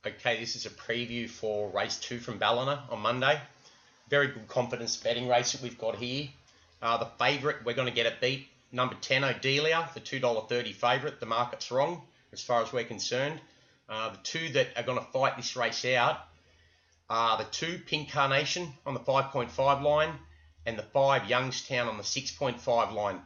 Okay, this is a preview for race 2 from Ballina on Monday. Very good confidence betting race that we've got here. The favourite, we're going to get it beat. Number 10, Odelia, the $2.30 favourite. The market's wrong as far as we're concerned. The two that are going to fight this race out are the 2, Pink Carnation on the 5.5 line and the 5, Youngstown on the 6.5 line.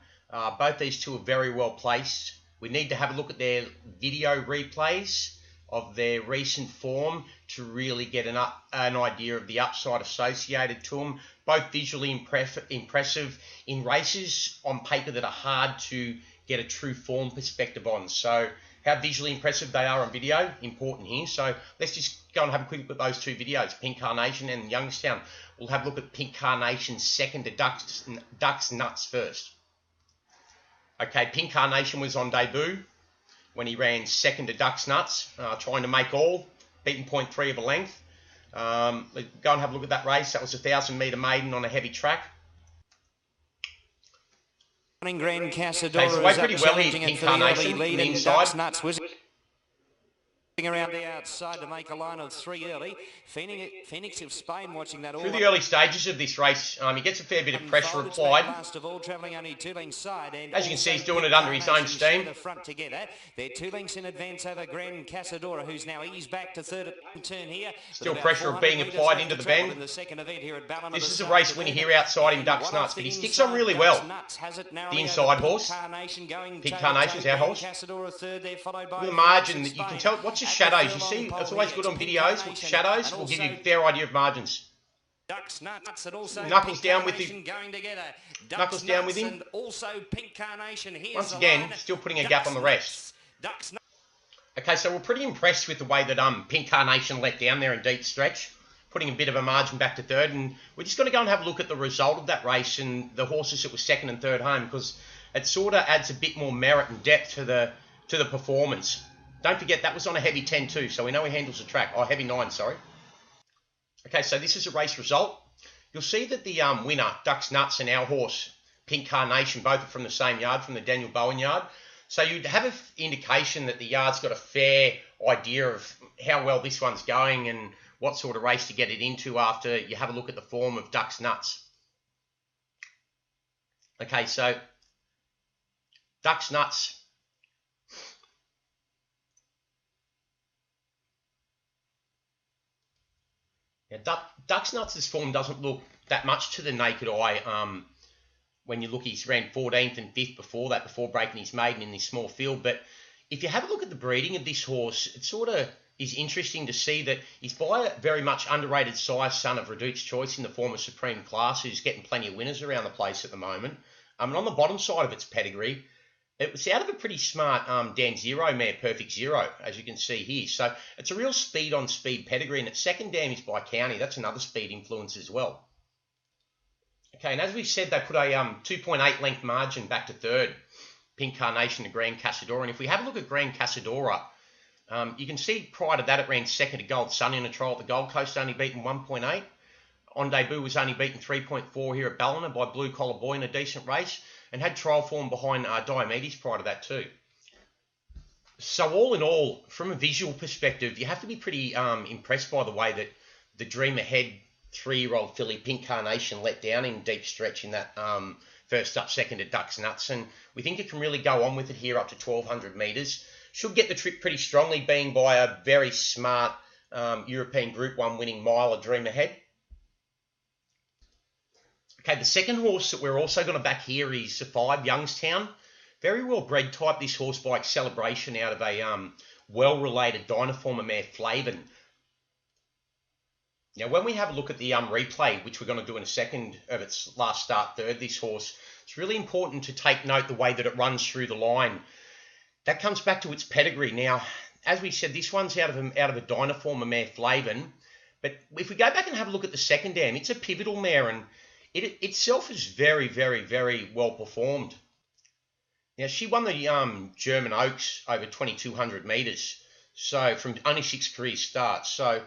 Both these two are very well placed. We need to have a look at their video replays of their recent form to really get an idea of the upside associated to them. Both visually impressive in races on paper that are hard to get a true form perspective on. So how visually impressive they are on video, important here. So let's just go and have a quick look at those two videos, Pink Carnation and Youngstown. We'll have a look at Pink Carnation's second to Ducks Nuts first. Okay, Pink Carnation was on debut when he ran second to Ducks Nuts, trying to make all, beating 0.3 of a length. Go and have a look at that race. That was a 1,000-metre maiden on a heavy track. Grand Casadora okay, so way pretty well here, Pink Carnation on the inside. Around the outside to make a line of 3 early. Phoenix of Spain watching that all through the early stages of this race. He gets a fair bit of pressure applied. Last of all, travelling only 2 lengths side, and as you can see, he's doing it under his own steam. The front together. They're 2 lengths in advance over Grand Casadora, who's now eased back to third turn here. Still pressure being applied into the bend. In the second event here at Ballina, this is a race winner here outside in Ducks Nuts, but he sticks on really well. The inside horse, Pink Carnation's our horse. With a margin that you can tell. Watch the shadows. You see, it's always good on videos. With shadows will give you a fair idea of margins. Knuckles down with him. Knuckles down with him. Once again, still putting a gap on the rest. Okay, so we're pretty impressed with the way that Pink Carnation let down there in deep stretch, putting a bit of a margin back to third. And we're just going to go and have a look at the result of that race and the horses that were second and third home, because it sort of adds a bit more merit and depth to the performance. Don't forget, that was on a heavy 10 too, so we know he handles the track. Oh, heavy 9, sorry. Okay, so this is a race result. You'll see that the winner, Ducks Nuts, and our horse, Pink Carnation, both are from the same yard, from the Daniel Bowen yard. So you'd have an indication that the yard's got a fair idea of how well this one's going and what sort of race to get it into after you have a look at the form of Ducks Nuts. Okay, so Ducks Nuts. Now, Ducks Nuts' form doesn't look that much to the naked eye. When you look, he's ran 14th and 5th before that, before breaking his maiden in this small field. But if you have a look at the breeding of this horse, it sort of is interesting to see that he's by a very much underrated size son of Reduced Choice in the form of Supreme Class, who's getting plenty of winners around the place at the moment. And on the bottom side of its pedigree, it was out of a pretty smart Dan Zero mare, Perfect Zero, as you can see here. So it's a real speed-on-speed pedigree, and its second dam is by County. That's another speed influence as well. Okay, and as we said, they put a 2.8 length margin back to third, Pink Carnation to Grand Casadora. And if we have a look at Grand Casadora, you can see prior to that it ran second to Gold Sunny in a trial at the Gold Coast, only beaten 1.8. On debut was only beaten 3.4 here at Ballina by Blue Collar Boy in a decent race, and had trial form behind Diomedes prior to that too. So all in all, from a visual perspective, you have to be pretty impressed by the way that the Dream Ahead 3-year-old filly Pink Carnation let down in deep stretch in that first up second at Ducks Nuts. And we think it can really go on with it here up to 1,200 metres. Should get the trip pretty strongly, being by a very smart European Group 1 winning Miler Dream Ahead. Okay, the second horse that we're also going to back here is the 5, Youngstown. Very well bred type, this horse by Celebration out of a well-related Dynaformer mare, Flavin. Now, when we have a look at the replay, which we're going to do in a second, of its last start third, this horse, it's really important to take note the way that it runs through the line. That comes back to its pedigree. Now, as we said, this one's out of a Dynaformer mare, Flavin. But if we go back and have a look at the second dam, it's a pivotal mare, and it itself is very, very, very well performed. Now, she won the German Oaks over 2,200 metres, so from only 6 career starts. So,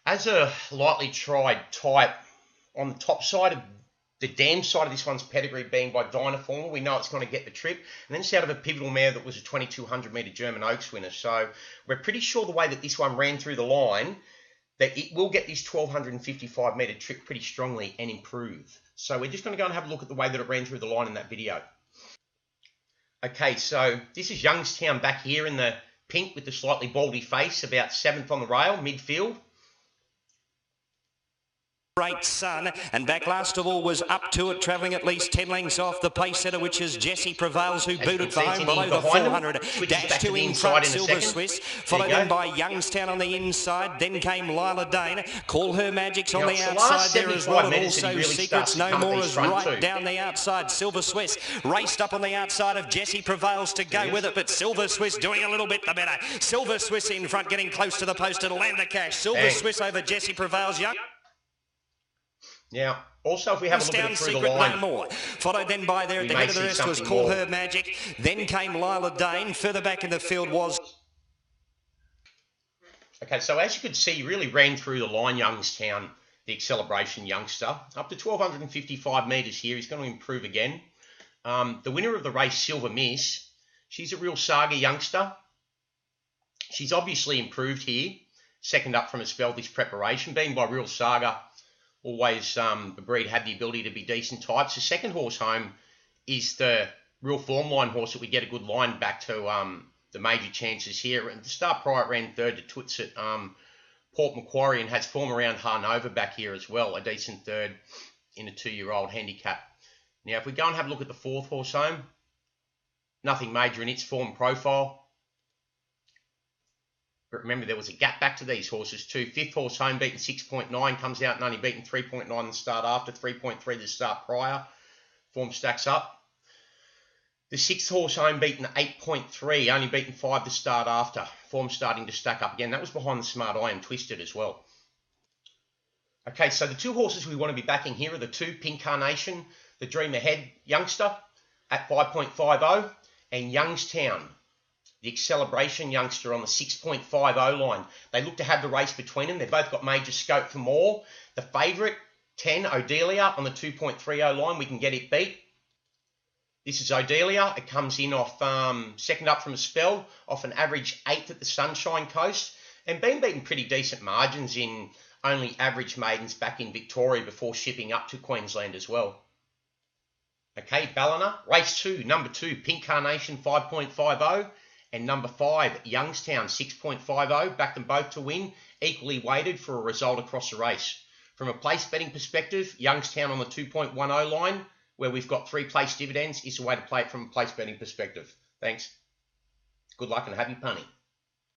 as a lightly tried type, on the top side of The dam side of this one's pedigree being by Dynaformer. We know it's going to get the trip. And then it's out of a pivotal mare that was a 2200 metre German Oaks winner. So we're pretty sure the way that this one ran through the line, that it will get this 1255 metre trip pretty strongly and improve. So we're just going to go and have a look at the way that it ran through the line in that video. Okay, so this is Youngstown back here in the pink with the slightly baldy face, about 7th on the rail, midfield. Great Sun, and back last of all was Up to It, travelling at least 10 lengths off the pace setter, which is Jesse Prevails, who booted for home below the 400. Dash 2 in front, Silver Swiss, followed then by Youngstown on the inside. Then came Lila Dane. Call Her Magic's on the outside there as well, and also Secrets No More is right down the outside. Silver Swiss raced up on the outside of Jesse Prevails to go with it, but Silver Swiss doing a little bit the better. Silver Swiss in front, getting close to the post. It'll land the cash. Silver Swiss over Jesse Prevails. Now, also if we have a look at it through the line, no more. Followed then by there at the head of the rest was Call Her Magic. Then came Lila Dane. Further back in the field was... Okay, so as you could see, really ran through the line, Youngstown, the Acceleration youngster. Up to 1255 metres here. He's going to improve again. The winner of the race, Silver Miss, she's a real saga youngster. She's obviously improved here. Second up from a spell this preparation, being by Real Saga. Always the breed had the ability to be decent types. The second horse home is the Real Form Line horse that we get a good line back to the major chances here. And the start prior ran third to Toots at Port Macquarie and has form around Harnova back here as well. A decent third in a 2-year-old handicap. Now, if we go and have a look at the fourth horse home, nothing major in its form profile. But remember, there was a gap back to these horses too. Fifth horse home beaten 6.9, comes out and only beaten 3.9 the start after, 3.3 the start prior. Form stacks up. The sixth horse home beaten 8.3, only beaten 5 the start after. Form starting to stack up again. That was behind the Smart Eye and Twisted as well. Okay, so the two horses we want to be backing here are the two, Pink Carnation, the Dream Ahead youngster at 5.50, and Youngstown, the Acceleration youngster on the 6.50 line. They look to have the race between them. They've both got major scope for more. The favourite, 10, Odelia, on the 2.30 line. We can get it beat. This is Odelia. It comes in off second up from a spell, off an average 8th at the Sunshine Coast, and been beaten pretty decent margins in only average maidens back in Victoria before shipping up to Queensland as well. Okay, Ballina. Race 2, number 2, Pink Carnation, 5.50. And number 5, Youngstown, 6.50. Back them both to win. Equally weighted for a result across the race. From a place betting perspective, Youngstown on the 2.10 line, where we've got 3 place dividends, is the way to play it from a place betting perspective. Thanks. Good luck and happy punning.